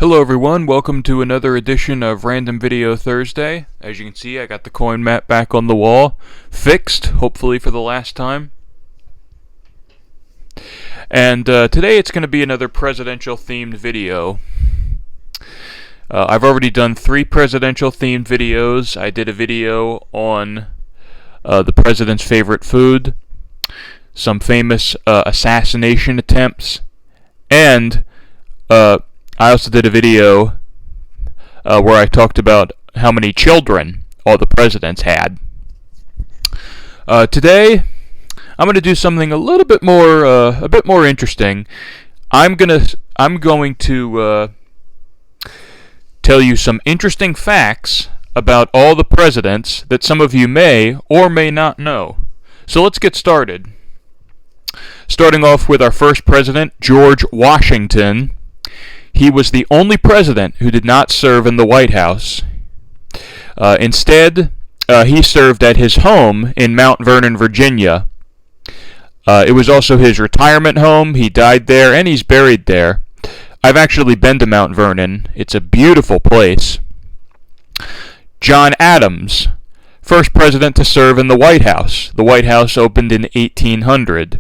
Hello everyone, welcome to another edition of Random Video Thursday. As you can see, I got the coin mat back on the wall, fixed, hopefully for the last time. And today it's going to be another presidential themed video. I've already done 3 presidential themed videos. I did a video on the president's favorite food, some famous assassination attempts, and I also did a video where I talked about how many children all the presidents had. Today, I'm going to do something a little bit more interesting. I'm going to tell you some interesting facts about all the presidents that some of you may or may not know. So let's get started. Starting off with our first president, George Washington. He was the only president who did not serve in the White House. Instead, he served at his home in Mount Vernon, Virginia. It was also his retirement home. He died there, and he's buried there. I've actually been to Mount Vernon. It's a beautiful place. John Adams, first president to serve in the White House. The White House opened in 1800.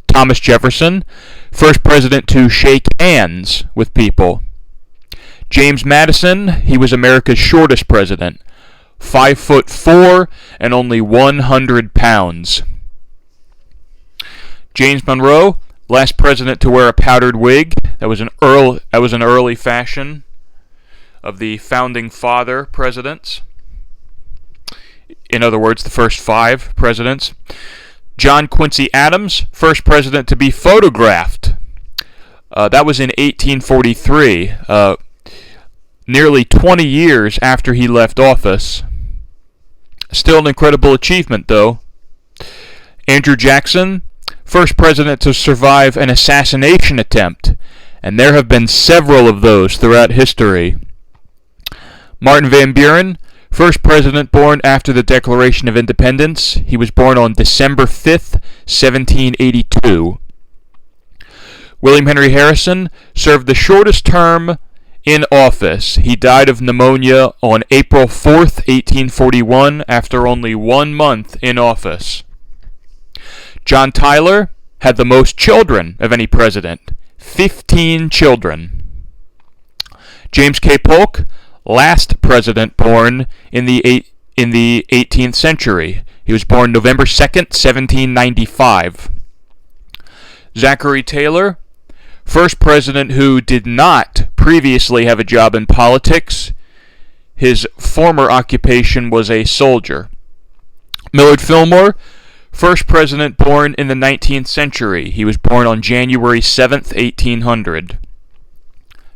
Thomas Jefferson, first president to shake hands with people. James Madison, he was America's shortest president, 5'4" and only 100 pounds. James Monroe, last president to wear a powdered wig. That was an early fashion of the founding father presidents. In other words, the first 5 presidents. John Quincy Adams, first president to be photographed. That was in 1843, nearly 20 years after he left office. Still an incredible achievement, though. Andrew Jackson, first president to survive an assassination attempt, and there have been several of those throughout history. Martin Van Buren, first president born after the Declaration of Independence. He was born on December 5th, 1782. William Henry Harrison served the shortest term in office. He died of pneumonia on April 4th, 1841, after only 1 month in office. John Tyler had the most children of any president, 15 children. James K. Polk, last president born in the 18th century. He was born November 2nd, 1795. Zachary Taylor, first president who did not previously have a job in politics. His former occupation was a soldier. Millard Fillmore, first president born in the 19th century. He was born on January 7th, 1800.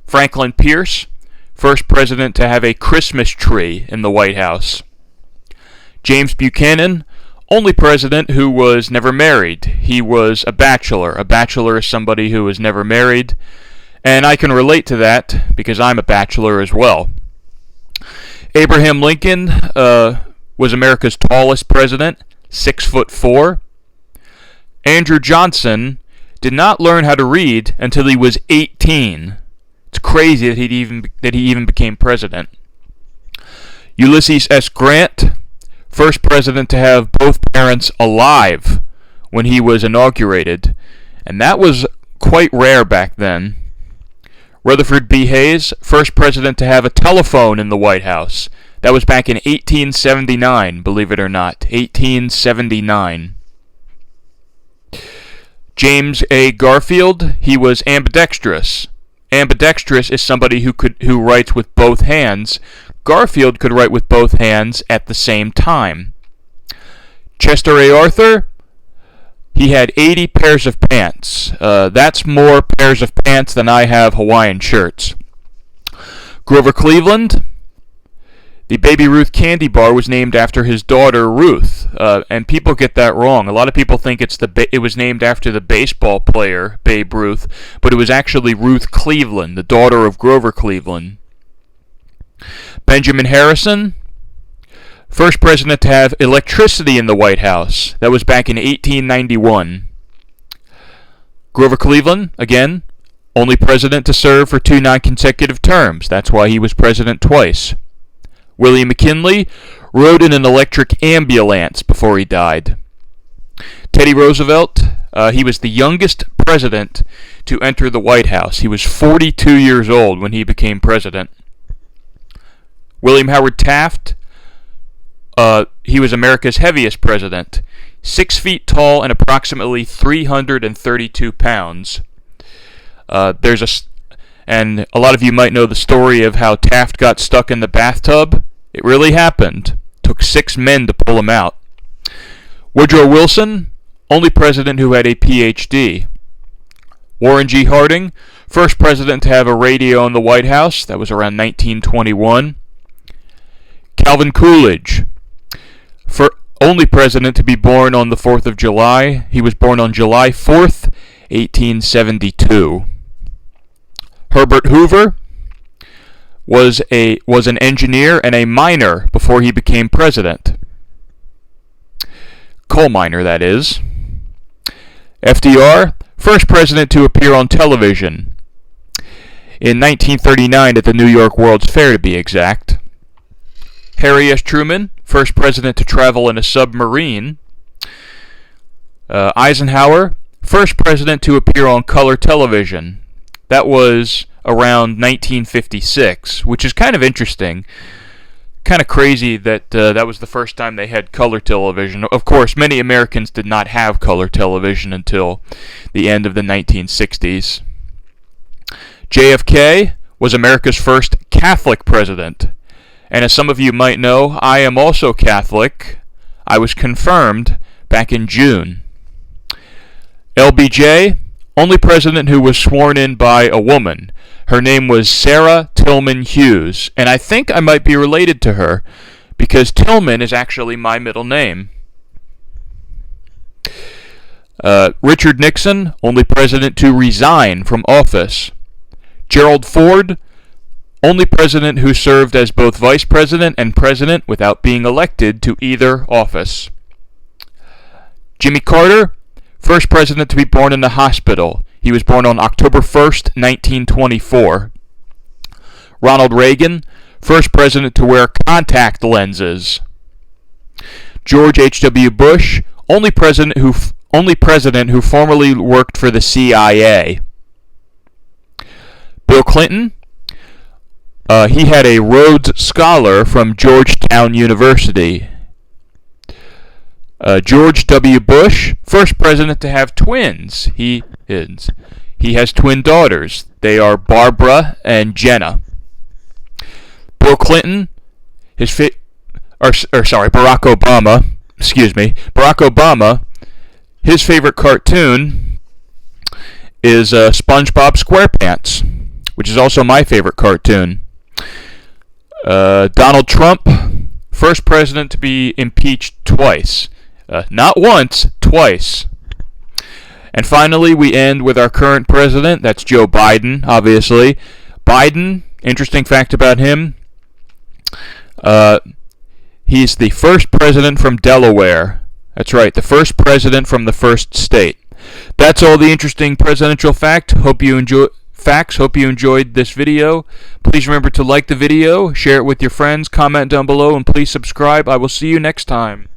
Franklin Pierce, first president to have a Christmas tree in the White House. James Buchanan, only president who was never married. He was a bachelor. A bachelor is somebody who was never married, and I can relate to that because I'm a bachelor as well. Abraham Lincoln was America's tallest president, 6'4". Andrew Johnson did not learn how to read until he was 18. It's crazy that he even became president. Ulysses S. Grant, first president to have both parents alive when he was inaugurated, and that was quite rare back then. Rutherford B. Hayes, first president to have a telephone in the White House. That was back in 1879, believe it or not, 1879. James A. Garfield, he was ambidextrous. Ambidextrous is somebody who writes with both hands. Garfield could write with both hands at the same time. Chester A. Arthur, he had 80 pairs of pants. That's more pairs of pants than I have Hawaiian shirts. Grover Cleveland, the Baby Ruth candy bar was named after his daughter Ruth, and people get that wrong. A lot of people think it was named after the baseball player Babe Ruth, but it was actually Ruth Cleveland, the daughter of Grover Cleveland. Benjamin Harrison, first president to have electricity in the White House. That was back in 1891. Grover Cleveland, again, Only president to serve for 2 non-consecutive terms. That's why he was president twice. William McKinley rode in an electric ambulance before he died. Teddy Roosevelt, he was the youngest president to enter the White House. He was 42 years old when he became president. William Howard Taft, he was America's heaviest president. 6 feet tall and approximately 332 pounds. And a lot of you might know the story of how Taft got stuck in the bathtub. It really happened. Took 6 men to pull him out. Woodrow Wilson, only president who had a PhD. Warren G. Harding, first president to have a radio in the White House. That was around 1921. Calvin Coolidge, only president to be born on the 4th of July. He was born on July 4th, 1872. Herbert Hoover was an engineer and a miner before he became president. Coal miner, that is. FDR, first president to appear on television. In 1939 at the New York World's Fair, to be exact. Harry S. Truman, first president to travel in a submarine. Eisenhower, first president to appear on color television. That was around 1956, which is kind of interesting. Kind of crazy that that was the first time they had color television. Of course, many Americans did not have color television until the end of the 1960s. JFK was America's first Catholic president. And as some of you might know, I am also Catholic. I was confirmed back in June. LBJ, only president who was sworn in by a woman. Her name was Sarah Tillman Hughes, and I think I might be related to her because Tillman is actually my middle name. Richard Nixon, only president to resign from office. Gerald Ford, only president who served as both vice president and president without being elected to either office. Jimmy Carter, first president to be born in a hospital. He was born on October 1st, 1924. Ronald Reagan, first president to wear contact lenses. George H.W. Bush, only president who formerly worked for the CIA. Bill Clinton, he had a Rhodes Scholar from Georgetown University. George W. Bush, first president to have twins. He has twin daughters. They are Barbara and Jenna. Bill Clinton, Barack Obama. Barack Obama. His favorite cartoon is SpongeBob SquarePants, which is also my favorite cartoon. Donald Trump, first president to be impeached twice. Not once, twice. And finally, we end with our current president. That's Joe Biden, obviously. Biden, interesting fact about him, he's the first president from Delaware. That's right, the first president from the first state. That's all the interesting presidential facts. Hope you enjoyed this video. Please remember to like the video, share it with your friends, comment down below, and please subscribe. I will see you next time.